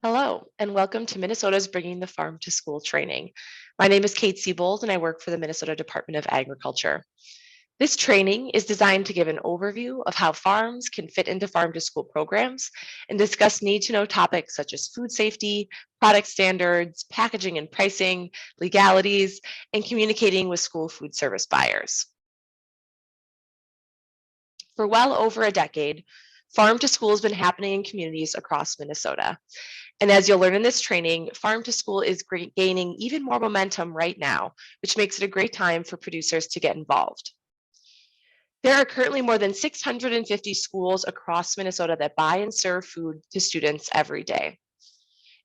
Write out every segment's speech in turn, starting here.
Hello, and welcome to Minnesota's Bringing the Farm to School training. My name is Kate Siebold, and I work for the Minnesota Department of Agriculture. This training is designed to give an overview of how farms can fit into farm to school programs and discuss need to know topics such as food safety, product standards, packaging and pricing, legalities, and communicating with school food service buyers. For well over a decade, farm to school has been happening in communities across Minnesota. And as you'll learn in this training, farm to school is gaining even more momentum right now, which makes it a great time for producers to get involved. There are currently more than 650 schools across Minnesota that buy and serve food to students every day.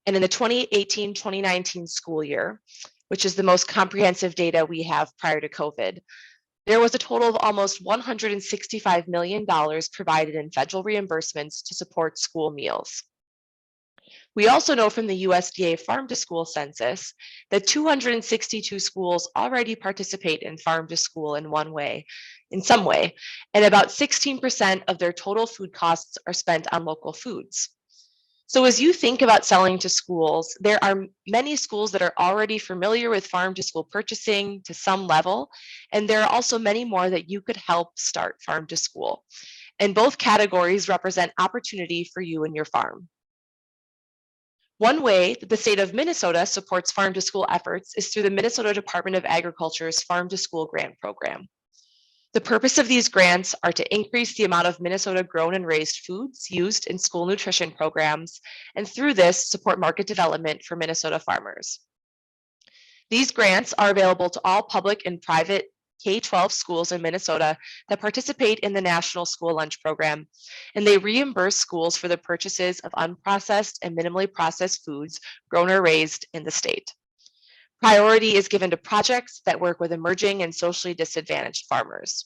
And in the 2018-2019 school year, which is the most comprehensive data we have prior to COVID, there was a total of almost $165 million provided in federal reimbursements to support school meals. We also know from the USDA Farm to School census that 262 schools already participate in farm to school in some way, and about 16% of their total food costs are spent on local foods. So as you think about selling to schools, there are many schools that are already familiar with farm to school purchasing to some level, and there are also many more that you could help start farm to school. And both categories represent opportunity for you and your farm. One way that the state of Minnesota supports farm to school efforts is through the Minnesota Department of Agriculture's Farm to School Grant Program. The purpose of these grants are to increase the amount of Minnesota grown and raised foods used in school nutrition programs, and through this, support market development for Minnesota farmers. These grants are available to all public and private K-12 schools in Minnesota that participate in the National School Lunch Program, and they reimburse schools for the purchases of unprocessed and minimally processed foods grown or raised in the state. Priority is given to projects that work with emerging and socially disadvantaged farmers.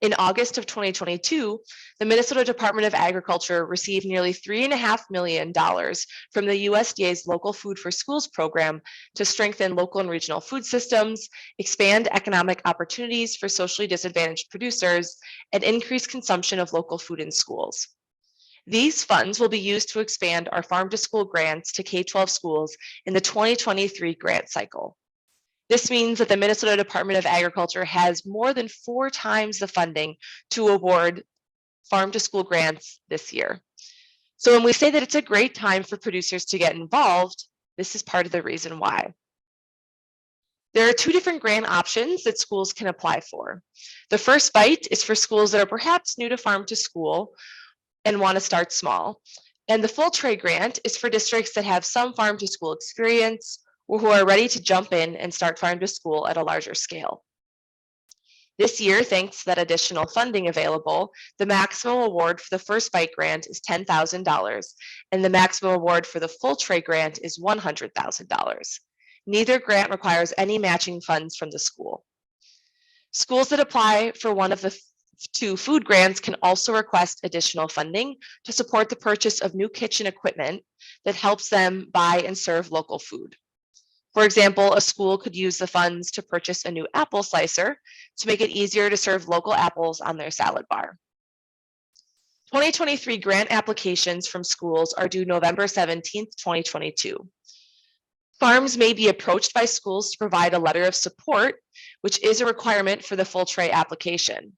In August of 2022, the Minnesota Department of Agriculture received nearly $3.5 million from the USDA's Local Food for Schools program to strengthen local and regional food systems, expand economic opportunities for socially disadvantaged producers, and increase consumption of local food in schools. These funds will be used to expand our farm to school grants to K-12 schools in the 2023 grant cycle. This means that the Minnesota Department of Agriculture has more than 4 times the funding to award farm to school grants this year. So when we say that it's a great time for producers to get involved, this is part of the reason why. There are 2 different grant options that schools can apply for. The first bite is for schools that are perhaps new to farm to school and want to start small. And the full tray grant is for districts that have some farm to school experience or who are ready to jump in and start farm to school at a larger scale. This year, thanks to that additional funding available, the maximum award for the first bite grant is $10,000, and the maximum award for the full tray grant is $100,000. Neither grant requires any matching funds from the school. Schools that apply for one of the 2 food grants can also request additional funding to support the purchase of new kitchen equipment that helps them buy and serve local food. For example, a school could use the funds to purchase a new apple slicer to make it easier to serve local apples on their salad bar. 2023 grant applications from schools are due November 17, 2022. Farms may be approached by schools to provide a letter of support, which is a requirement for the full tray application.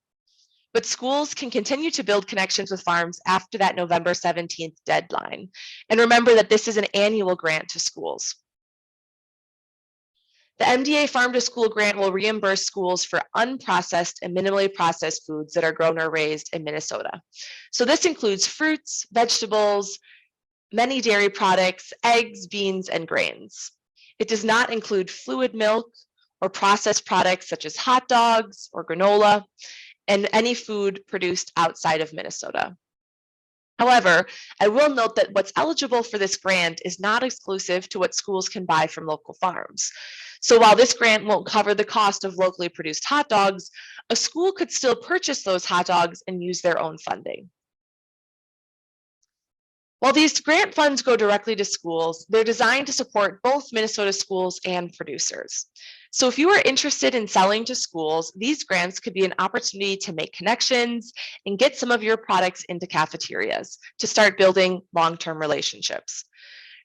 But schools can continue to build connections with farms after that November 17th deadline. And remember that this is an annual grant to schools. The MDA Farm to School grant will reimburse schools for unprocessed and minimally processed foods that are grown or raised in Minnesota. So this includes fruits, vegetables, many dairy products, eggs, beans, and grains. It does not include fluid milk or processed products such as hot dogs or granola, and any food produced outside of Minnesota. However, I will note that what's eligible for this grant is not exclusive to what schools can buy from local farms. So while this grant won't cover the cost of locally produced hot dogs, a school could still purchase those hot dogs and use their own funding. While these grant funds go directly to schools, they're designed to support both Minnesota schools and producers. So if you are interested in selling to schools, these grants could be an opportunity to make connections and get some of your products into cafeterias to start building long-term relationships.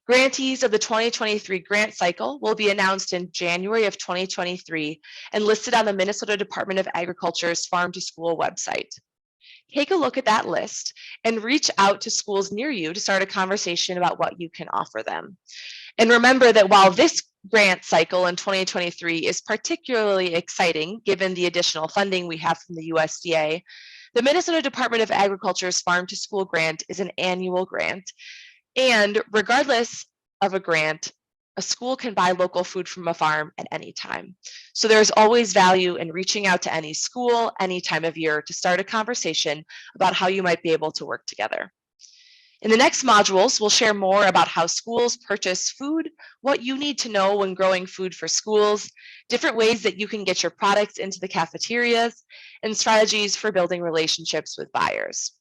Grantees of the 2023 grant cycle will be announced in January of 2023 and listed on the Minnesota Department of Agriculture's Farm to School website. Take a look at that list and reach out to schools near you to start a conversation about what you can offer them. And remember that while this grant cycle in 2023 is particularly exciting, given the additional funding we have from the USDA, the Minnesota Department of Agriculture's Farm to School grant is an annual grant. And regardless of a grant, a school can buy local food from a farm at any time. So there's always value in reaching out to any school, any time of year to start a conversation about how you might be able to work together. In the next modules, we'll share more about how schools purchase food, what you need to know when growing food for schools, different ways that you can get your products into the cafeterias, and strategies for building relationships with buyers.